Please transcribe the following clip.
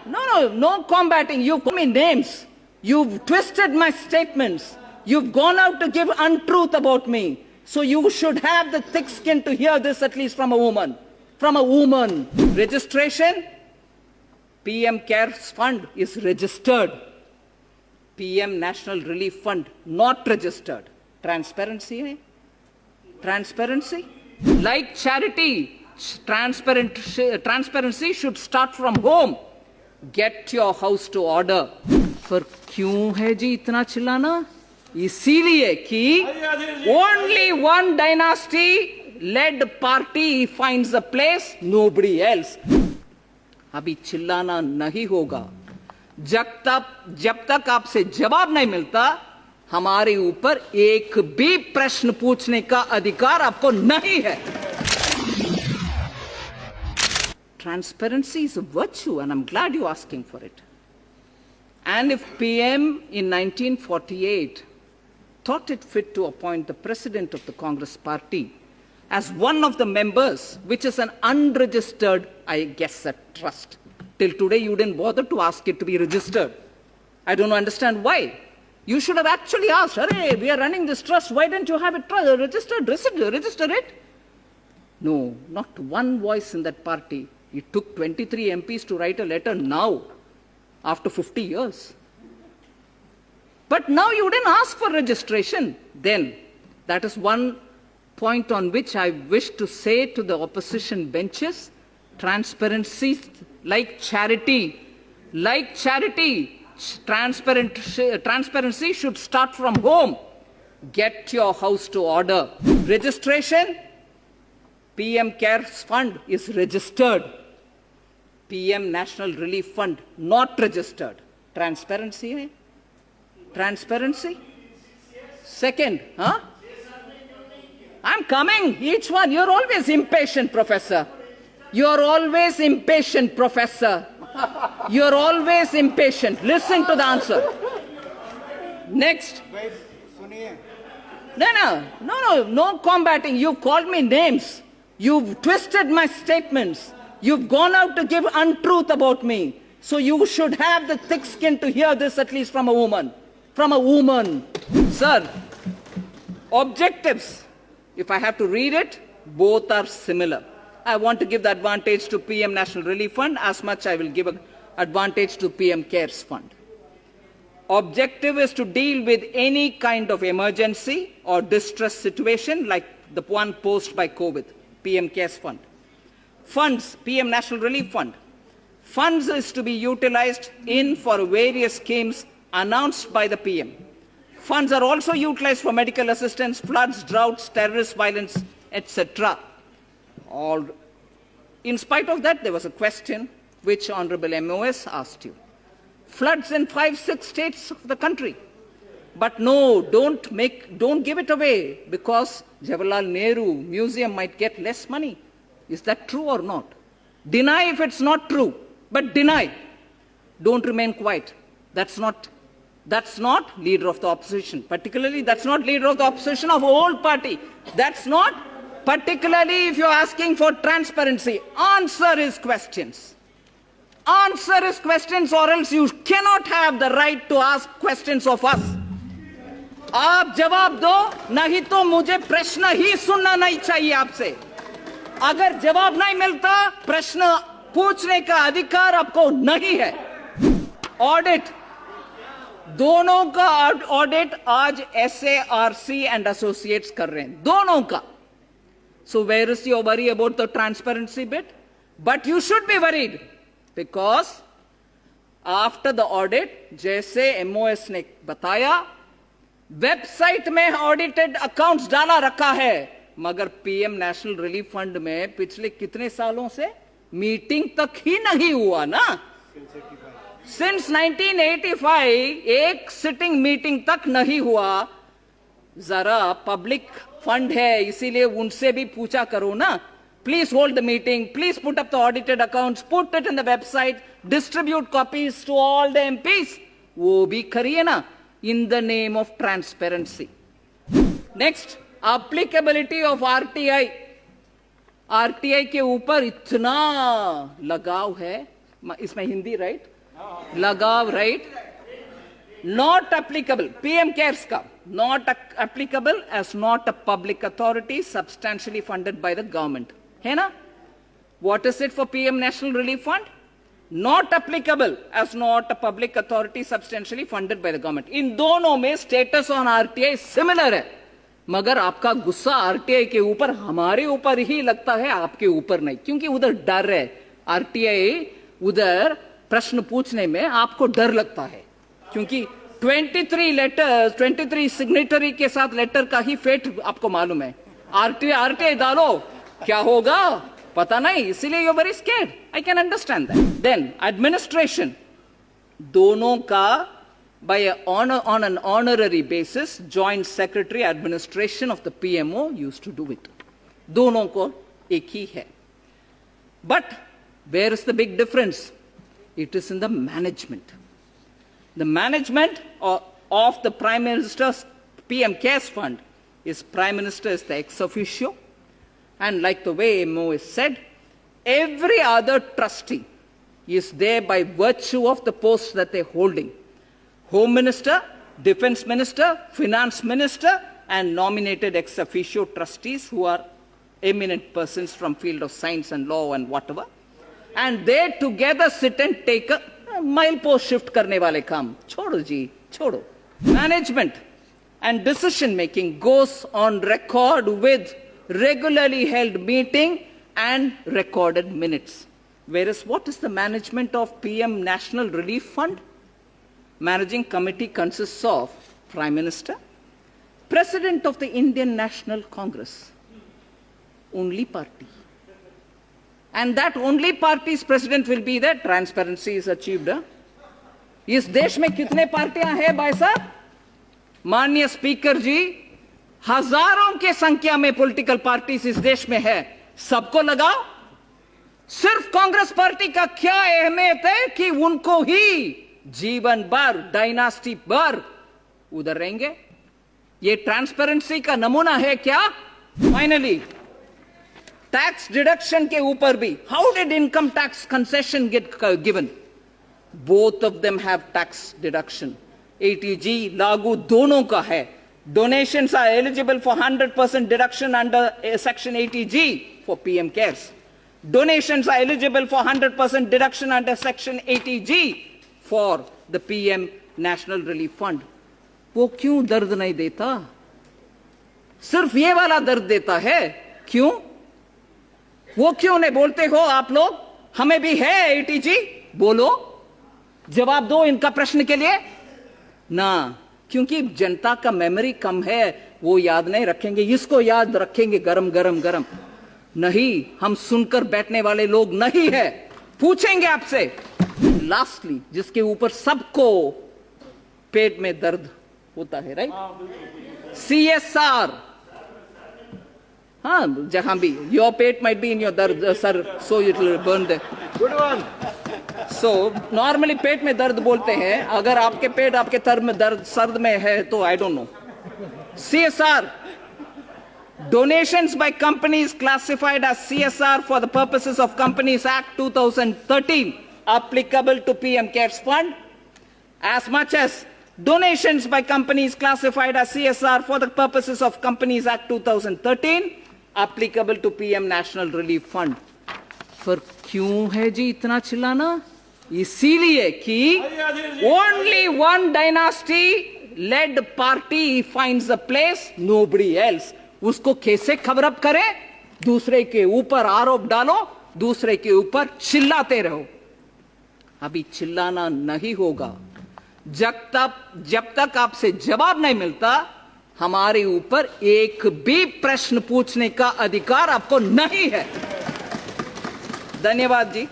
No combating. You call me names. You've twisted my statements. You've gone out to give untruth about me. So you should have the thick skin to hear this at least from a woman. From a woman. Registration? PM CARES Fund is registered. PM National Relief Fund not registered. Transparency? Eh? Transparency? Like charity, transparency should start from home. Get your house to order. पर क्यों है जी इतना चिल्लाना? इसीलिए कि only one dynasty led party finds a place, nobody else. अभी चिल्लाना नहीं होगा जब तक आपसे जवाब नहीं मिलता हमारे ऊपर एक भी प्रश्न पूछने का अधिकार आपको नहीं है. Transparency is a virtue and I'm glad you're asking for it. And if PM in 1948 thought it fit to appoint the president of the Congress party as one of the members, which is an unregistered, I guess, a trust. Till today, you didn't bother to ask it to be registered. I don't understand why. You should have actually asked, hey, we are running this trust, why didn't you have it registered? Register it. No, not one voice in that party. It took 23 MPs to write a letter now, after 50 years. But now you didn't ask for registration. Then, that is one point on which I wish to say to the opposition benches, transparency, like charity, transparency should start from home. Get your house to order. Registration? PM CARES Fund is registered. PM National Relief Fund not registered. Transparency? Eh? Transparency? Second, huh? I'm coming, each one. You're always impatient, Professor. You're always impatient, Professor. You're always impatient. Listen to the answer. Next. No combating. You called me names. You've twisted my statements. You've gone out to give untruth about me. So you should have the thick skin to hear this at least from a woman. From a woman. Sir, objectives, if I have to read it, both are similar. I want to give the advantage to PM National Relief Fund as much I will give an advantage to PM CARES Fund. Objective is to deal with any kind of emergency or distress situation like the one posed by COVID, PM CARES Fund. Funds, PM National Relief Fund. Funds is to be utilized for various schemes announced by the PM. Funds are also utilized for medical assistance, floods, droughts, terrorist violence, etc. In spite of that, there was a question which Honorable MOS asked you. Floods in 5-6 states of the country. But no, don't give it away because Jawaharlal Nehru Museum might get less money. Is that true or not? Deny if it's not true, but deny. Don't remain quiet. That's not leader of the opposition. Particularly, that's not leader of the opposition of a whole party. That's not, particularly if you're asking for transparency. Answer his questions. Answer his questions or else you cannot have the right to ask questions of us. आप जवाब दो, नहीं तो मुझे प्रश्न ही सुनना नहीं चाहिए आपसे. अगर जवाब नहीं मिलता, प्रश्न पूछने का अधिकार आपको नहीं है. ऑडिट, दोनों का ऑडिट आज SARC and Associates कर रहे हैं, दोनों का. So where is your worry about the transparency bit? But you should be worried because after the audit, जैसे MOS ने बताया, वेबसाइट में ऑडिटेड अकाउंट्स डाला रखा है, मगर पीएम नेशनल रिलीफ फंड में पिछले कितने सालों से मीटिंग तक ही नहीं हुआ ना. सिंस 1985 एक सिटिंग मीटिंग तक नहीं हुआ. जरा पब्लिक फंड है इसीलिए उनसे भी पूछा करो ना. Please hold the meeting, please put up the audited accounts, put it in the website, distribute copies to all the MPs. वो भी करिए ना in the name of transparency. Next, applicability of RTI. RTI के ऊपर इतना लगाव है इसमें हिंदी राइट, लगाव right, not applicable, PM cares का not applicable as not a public authority substantially funded by the government, है ना? What is it for PM National Relief Fund? Not applicable as not a public authority substantially funded by the government. इन दोनों में status on RTI similar है, मगर आपका गुस्सा RTI के ऊपर हमारे ऊपर ही लगता है, आपके ऊपर नहीं, क्योंकि उधर डर है। RTI उधर प्रश्न पूछने में आपको डर लगता है, क्योंकि 23 लेटर 23 सिग्नेटरी के साथ लेटर का ही फेट आपको मालूम है। RTI डालो क्या होगा पता नहीं, इसीलिए you very scared. I can understand that. Then administration, दोनों का by on an honorary basis joint secretary administration of the PMO used to do it, दोनों को एक ही है। But where is the big difference? It is in the management. The management of the Prime Minister's PM Cares Fund is Prime Minister is the ex officio, and like the way MO is said, every other trustee is there by virtue of the posts that they're holding. Home Minister, Defense Minister, Finance Minister, and nominated ex officio trustees who are eminent persons from field of science and law and whatever. And they together sit and take a milepost shift करने वाले काम छोड़ो जी, छोड़ो। Management and decision making goes on record with regularly held meeting and recorded minutes. Whereas what is the management of PM National Relief Fund? Managing committee consists of Prime Minister, President of the Indian National Congress, only party. And that only party's president will be there. Transparency is achieved. इस देश में कितने पार्टियां हैं भाई साहब? माननीय speaker जी, हजारों के संख्या में पॉलिटिकल पार्टीज इस देश में है, सबको लगाओ। सिर्फ कांग्रेस पार्टी का क्या अहमियत है कि उनको ही जीवन भर डायनास्टी भर उधर रहेंगे? ये ट्रांसपेरेंसी का नमूना है क्या? फाइनली टैक्स डिडक्शन के ऊपर भी, how did income tax concession get given? Both of them have tax deduction. ATG लागू दोनों का है। Donations are eligible for 100% deduction under section 80G फॉर PM cares. Donations are eligible for 100% deduction under section 80G for the PM National Relief Fund. वो क्यों दर्द नहीं देता? सिर्फ ये वाला दर्द देता है, क्यों? वो क्यों नहीं बोलते हो आप लोग? हमें भी है ATG, बोलो, जवाब दो इनका प्रश्न के लिए ना, क्योंकि जनता का मेमोरी कम है, वो याद नहीं रखेंगे। इसको याद रखेंगे गरम गरम गरम नहीं, हम सुनकर बैठने वाले लोग नहीं है, पूछेंगे आपसे। लास्टली, जिसके ऊपर सबको पेट में दर्द होता है, राइट? CSR, हाँ, जहां भी योर पेट माइट बी इन योर दर्द sir, so it will burn there. Good one. So normally पेट में दर्द बोलते हैं, अगर आपके पेट आपके सर्द में है तो I don't know. CSR, donations by companies classified as CSR for the purposes of Companies Act 2013 applicable to PM Cares Fund, as much as donations by companies classified as CSR for the purposes of Companies Act 2013 applicable to PM National Relief Fund. पर क्यों है जी इतना चिल्लाना? इसीलिए कि only one dynasty led party finds a place, nobody else. उसको कैसे खबरअप करे? दूसरे के ऊपर आरोप डालो, दूसरे के ऊपर चिल्लाते रहो। अभी चिल्लाना नहीं होगा। जब तक आपसे जवाब नहीं मिलता, हमारे ऊपर एक भी प्रश्न पूछने का अधिकार आपको नहीं है। धन्यवाद जी।